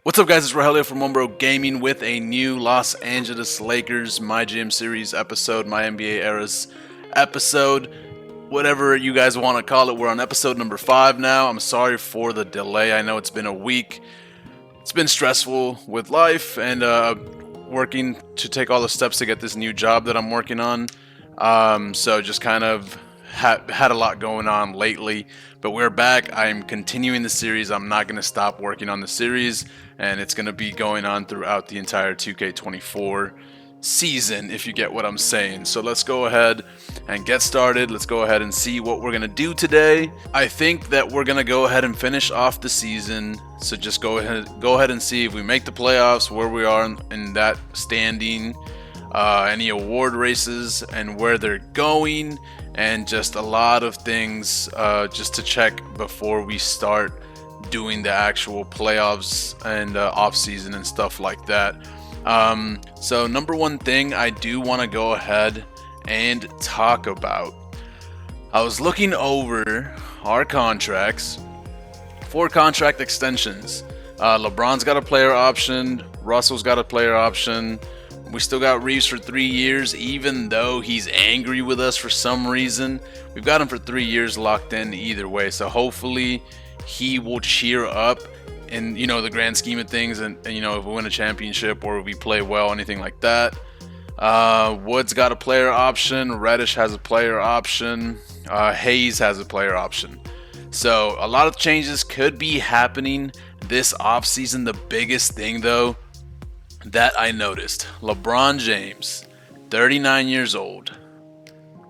What's up, guys? It's Rogelio from One Bro Gaming with a new Los Angeles Lakers MyGM series episode, my NBA eras episode, whatever you guys want to call it. We're on episode number 5 now. I'm sorry for the delay. I know it's been a week. It's been stressful with life and working to take all the steps to get this new job that I'm working on. So just kind of had a lot going on lately, but we're back. I'm continuing the series. I'm not going to stop working on the series, and it's going to be going on throughout the entire 2K24 season, if you get what I'm saying. So let's go ahead and get started. Let's go ahead and see what we're going to do today. I think that we're going to go ahead and finish off the season. So just go ahead and see if we make the playoffs, where we are in that standing, any award races and where they're going, and just a lot of things just to check before we start doing the actual playoffs and off season and stuff like that. So number one thing I do want to go ahead and talk about, I was looking over our contracts, 4 contract extensions. LeBron's got a player option, Russell's got a player option. We still got Reeves for 3 years, even though he's angry with us for some reason. We've got him for 3 years locked in either way, so hopefully he will cheer up in, the grand scheme of things, and if we win a championship or we play well, anything like that. Wood's got a player option, Reddish has a player option, Hayes has a player option. So a lot of changes could be happening this offseason. The biggest thing, though, that I noticed, LeBron James, 39 years old.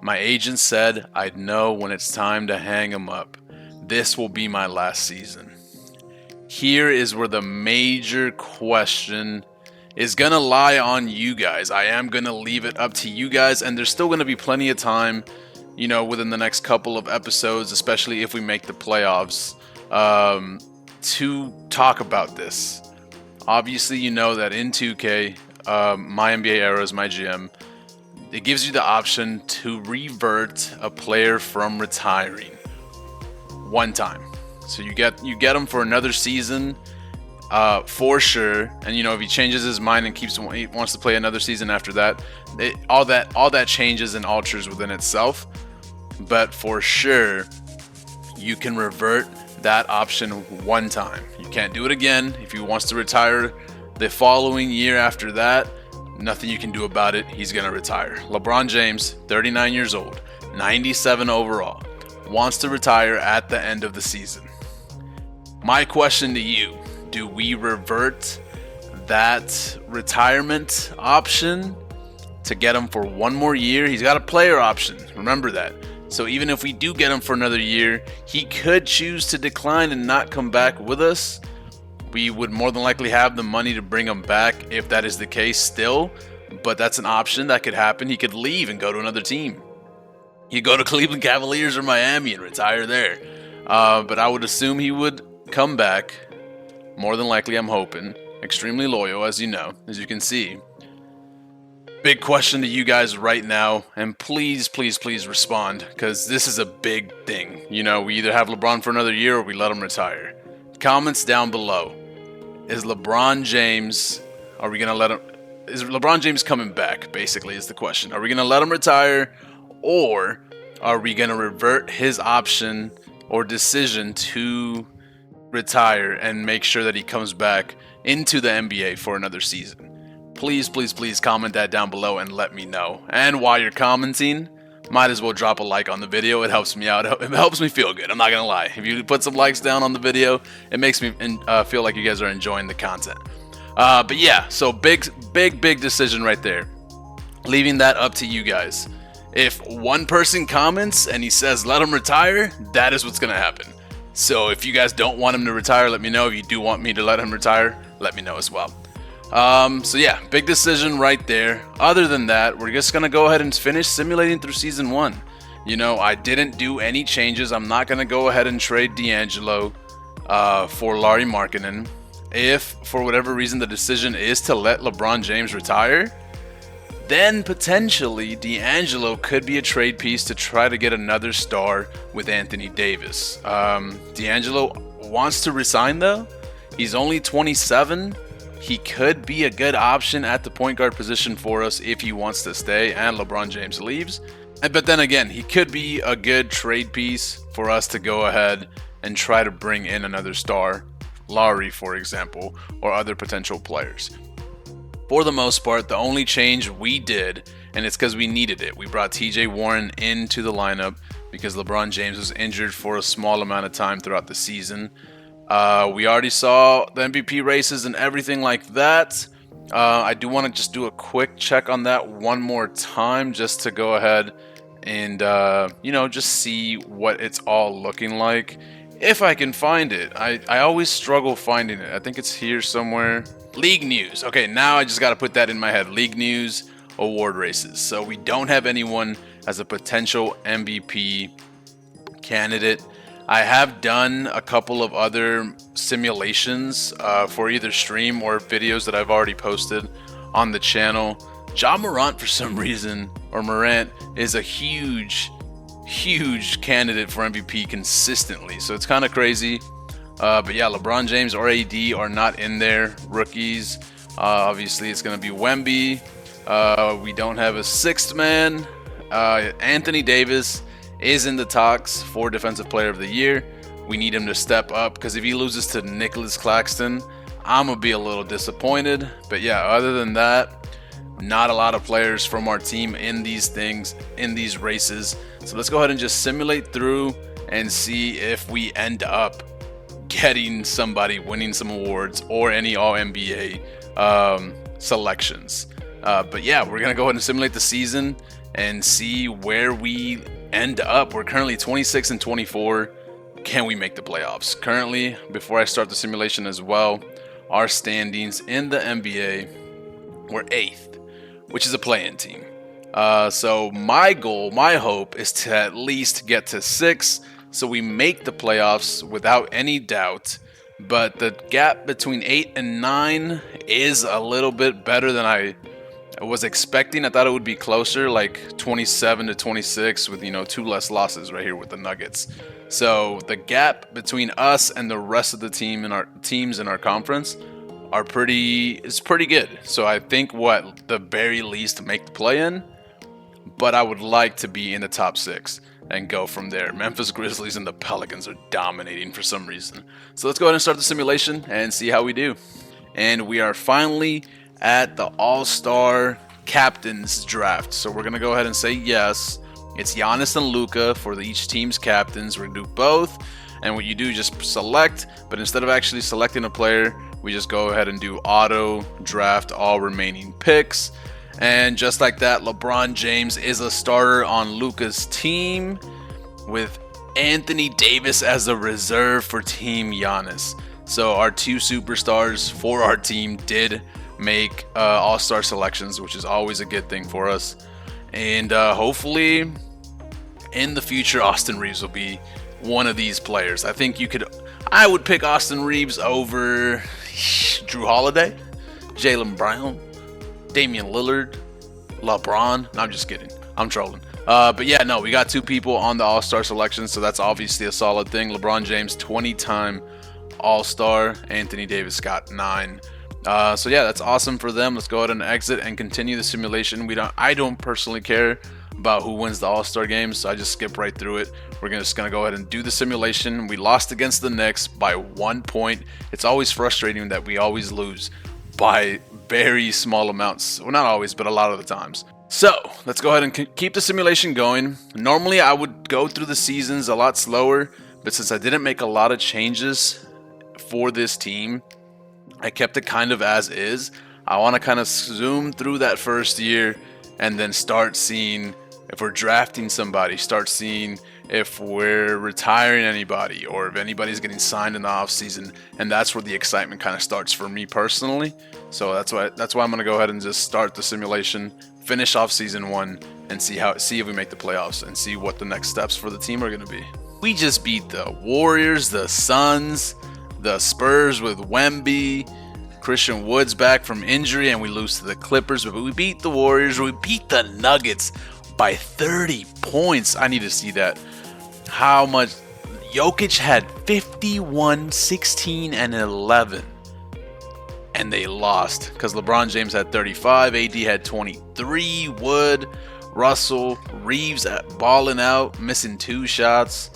My agent said I'd know when it's time to hang him up. This will be my last season. Here is where the major question is going to lie on you guys. I am going to leave it up to you guys, and there's still going to be plenty of time, within the next couple of episodes, especially if we make the playoffs, to talk about this. Obviously, you know that in 2K, my NBA eras, MyGM, it gives you the option to revert a player from retiring one time. So you get him for another season, for sure. And if he changes his mind and he wants to play another season after that, all that changes and alters within itself. But for sure, you can revert that option one time. You can't do it again. If he wants to retire the following year after that, nothing you can do about it. He's going to retire. LeBron James, 39 years old, 97 overall, wants to retire at the end of the season. My question to you, do we revert that retirement option to get him for one more year? He's got a player option. Remember that. So even if we do get him for another year, he could choose to decline and not come back with us. We would more than likely have the money to bring him back if that is the case still. But that's an option that could happen. He could leave and go to another team. He'd go to Cleveland Cavaliers or Miami and retire there. But I would assume he would come back. More than likely, I'm hoping. Extremely loyal, as you can see. Big question to you guys right now, and please respond, because this is a big thing. We either have LeBron for another year or we let him retire. Comments down below. Is LeBron James coming back, basically, is the question. Are we going to let him retire, or are we going to revert his option or decision to retire and make sure that he comes back into the NBA for another season? Please comment that down below and let me know. And while you're commenting, might as well drop a like on the video. It helps me out. It helps me feel good. I'm not going to lie. If you put some likes down on the video, it makes me feel like you guys are enjoying the content. But yeah, so big decision right there. Leaving that up to you guys. If one person comments and he says, let him retire, that is what's going to happen. So if you guys don't want him to retire, let me know. If you do want me to let him retire, let me know as well. So yeah, big decision right there. Other than that, we're just going to go ahead and finish simulating through season 1. I didn't do any changes. I'm not going to go ahead and trade D'Angelo for Lauri Markkanen. If, for whatever reason, the decision is to let LeBron James retire, then potentially D'Angelo could be a trade piece to try to get another star with Anthony Davis. D'Angelo wants to resign, though. He's only 27. He could be a good option at the point guard position for us if he wants to stay and LeBron James leaves. But then again, he could be a good trade piece for us to go ahead and try to bring in another star, Lowry, for example, or other potential players. For the most part, the only change we did, and it's because we needed it, we brought TJ Warren into the lineup because LeBron James was injured for a small amount of time throughout the season. We already saw the MVP races and everything like that. I do want to just do a quick check on that one more time just to go ahead and, just see what it's all looking like. If I can find it. I always struggle finding it. I think it's here somewhere. League news. Okay, now I just got to put that in my head. League news, award races. So we don't have anyone as a potential MVP candidate. I have done a couple of other simulations for either stream or videos that I've already posted on the channel. Ja Morant, for some reason, or Morant, is a huge candidate for MVP consistently. So it's kind of crazy. But yeah, LeBron James or AD are not in there. Rookies, obviously it's going to be Wemby. We don't have a sixth man. Anthony Davis is in the talks for Defensive Player of the Year. We need him to step up because if he loses to Nicholas Claxton, I'm going to be a little disappointed. But yeah, other than that, not a lot of players from our team in these races. So let's go ahead and just simulate through and see if we end up getting somebody winning some awards or any All-NBA selections. But yeah, we're going to go ahead and simulate the season and see where we end up. We're currently 26 and 24. Can we make the playoffs? Currently, before I start the simulation as well, our standings in the NBA, we're 8th, which is a play-in team. So my goal, my hope is to at least get to 6 so we make the playoffs without any doubt. But the gap between 8 and 9 is a little bit better than I was expecting. I thought it would be closer, like 27 to 26 with, 2 less losses right here with the Nuggets. So the gap between us and the rest of the teams in our conference is pretty good. So I think the very least make the play-in, but I would like to be in the top 6 and go from there. Memphis Grizzlies and the Pelicans are dominating for some reason. So let's go ahead and start the simulation and see how we do. And we are finally at the All-Star Captains Draft. So we're going to go ahead and say yes. It's Giannis and Luka for each team's captains. We're going to do both. And what you do, just select, but instead of actually selecting a player, we just go ahead and do auto draft all remaining picks. And just like that, LeBron James is a starter on Luka's team with Anthony Davis as a reserve for Team Giannis. So our 2 superstars for our team did make all-star selections, which is always a good thing for us. And hopefully in the future, Austin Reeves will be one of these players. I would pick Austin Reeves over Drew Holiday, Jaylen Brown, Damian Lillard, LeBron. No, I'm just kidding. I'm trolling. But yeah, no, we got 2 people on the All-Star selection, so that's obviously a solid thing. LeBron James, 20-time All-Star. Anthony Davis got 9. So yeah, that's awesome for them. Let's go ahead and exit and continue the simulation. I don't personally care about who wins the All-Star game, so I just skip right through it. We're just gonna go ahead and do the simulation. We lost against the Knicks by 1 point. It's always frustrating that we always lose by very small amounts. Well, not always, but a lot of the times. So let's go ahead and keep the simulation going. Normally I would go through the seasons a lot slower, but since I didn't make a lot of changes for this team, I kept it kind of as is. I want to kind of zoom through that first year and then start seeing if we're drafting somebody, start seeing if we're retiring anybody or if anybody's getting signed in the offseason. And that's where the excitement kind of starts for me personally. So that's why I'm going to go ahead and just start the simulation, finish off season 1, and see if we make the playoffs and see what the next steps for the team are going to be. We just beat the Warriors, the Suns, the Spurs with Wemby, Christian Wood's back from injury, and we lose to the Clippers. But we beat the Warriors. We beat the Nuggets by 30 points. I need to see that. How much? Jokic had 51, 16, and 11. and they lost because LeBron James had 35, AD had 23, Wood, Russell, Reeves balling out, missing 2 shots.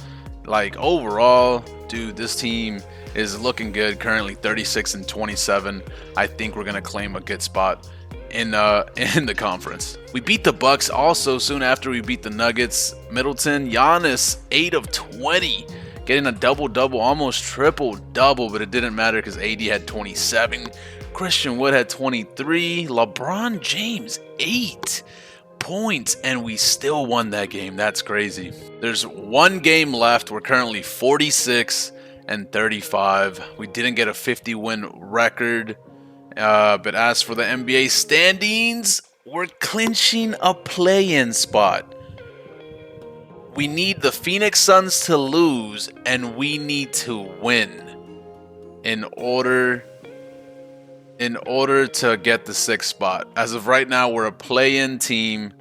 Like, overall, dude, this team is looking good. Currently 36 and 27. I think we're gonna claim a good spot in the conference. We beat the Bucks also soon after we beat the Nuggets. Middleton, Giannis, 8 of 20, getting a double-double, almost triple-double, but it didn't matter because AD had 27. Christian Wood had 23. LeBron James, 8 points, and we still won that game. That's crazy. There's 1 game left. We're currently 46 and 35. We didn't get a 50-win record. But as for the NBA standings, we're clinching a play-in spot. We need the Phoenix Suns to lose, and we need to win in order to get the 6th spot. As of right now, we're a play-in team.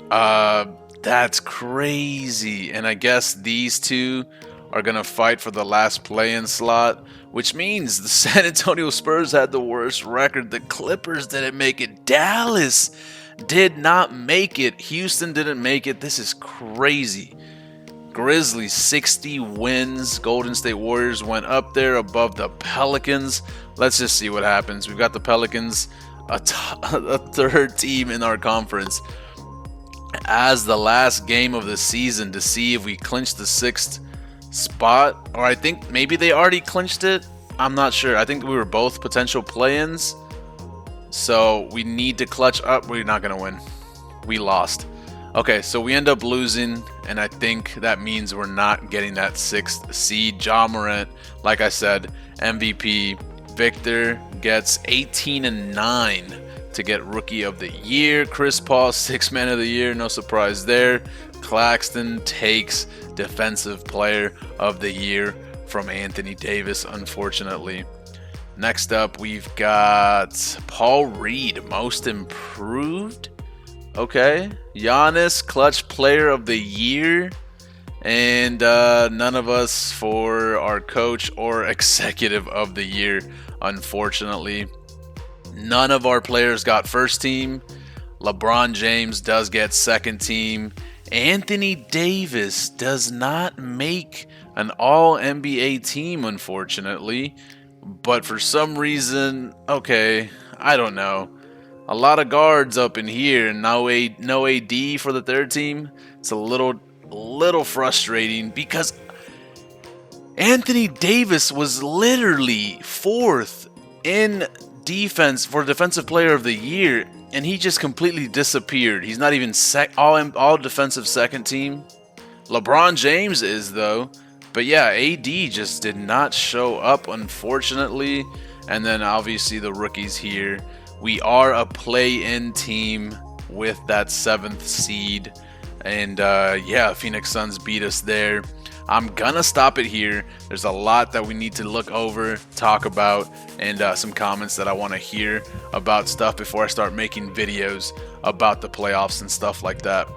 That's crazy. And I guess these two are going to fight for the last play-in slot, which means the San Antonio Spurs had the worst record. The Clippers didn't make it. Dallas did not make it. Houston didn't make it. This is crazy. Grizzlies, 60 wins. Golden State Warriors went up there above the Pelicans. Let's just see what happens. We've got the Pelicans, a 3rd team in our conference, as the last game of the season to see if we clinch the 6th spot. Or I think maybe they already clinched it. I'm not sure. I think we were both potential play-ins. So we need to clutch up. We're not going to win. We lost. Okay, so we end up losing, and I think that means we're not getting that 6th seed. Ja Morant, like I said, MVP. Victor gets 18 and 9 to get Rookie of the Year. Chris Paul, 6th Man of the Year. No surprise there. Claxton takes Defensive Player of the Year from Anthony Davis, unfortunately. Next up, we've got Paul Reed, Most Improved. Okay. Giannis, Clutch Player of the Year. And none of us for our Coach or Executive of the Year, unfortunately. None of our players got 1st team. LeBron James does get 2nd team. Anthony Davis does not make an all-NBA team, unfortunately. But for some reason, okay, I don't know. A lot of guards up in here and no AD for the 3rd team. It's a little frustrating because Anthony Davis was literally 4th in defense for Defensive Player of the Year, and he just completely disappeared. He's not even all defensive 2nd team. LeBron James is, though. But yeah, AD just did not show up, unfortunately. And then obviously the rookies here. We are a play-in team with that 7th seed. And yeah, Phoenix Suns beat us there. I'm gonna stop it here. There's a lot that we need to look over, talk about, and some comments that I want to hear about stuff before I start making videos about the playoffs and stuff like that.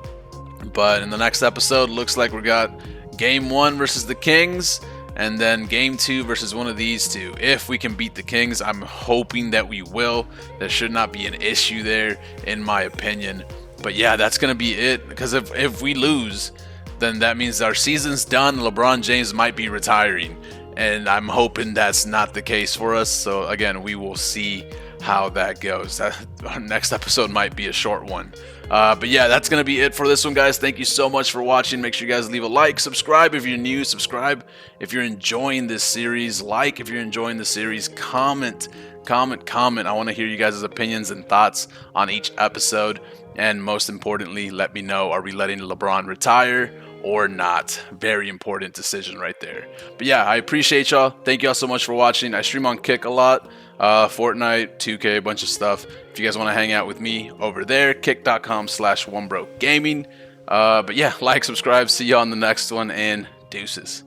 But in the next episode, looks like we got Game 1 versus the Kings, and then Game 2 versus one of these two. If we can beat the Kings, I'm hoping that we will. There should not be an issue there, in my opinion. But yeah, that's gonna be it, because if we lose, then that means our season's done. LeBron James might be retiring, and I'm hoping that's not the case for us. So again, we will see how that goes. Our next episode might be a short one. But yeah, that's going to be it for this one, guys. Thank you so much for watching. Make sure you guys leave a like, subscribe if you're new, subscribe if you're enjoying this series, like if you're enjoying the series, comment. I want to hear you guys' opinions and thoughts on each episode. And most importantly, let me know, are we letting LeBron retire or not? Very important decision right there. But yeah, I appreciate y'all. Thank y'all so much for watching. I stream on Kick a lot. Fortnite, 2K, a bunch of stuff. If you guys want to hang out with me over there, kick.com/OneBroGaming. But yeah, like, subscribe. See y'all on the next one, and deuces.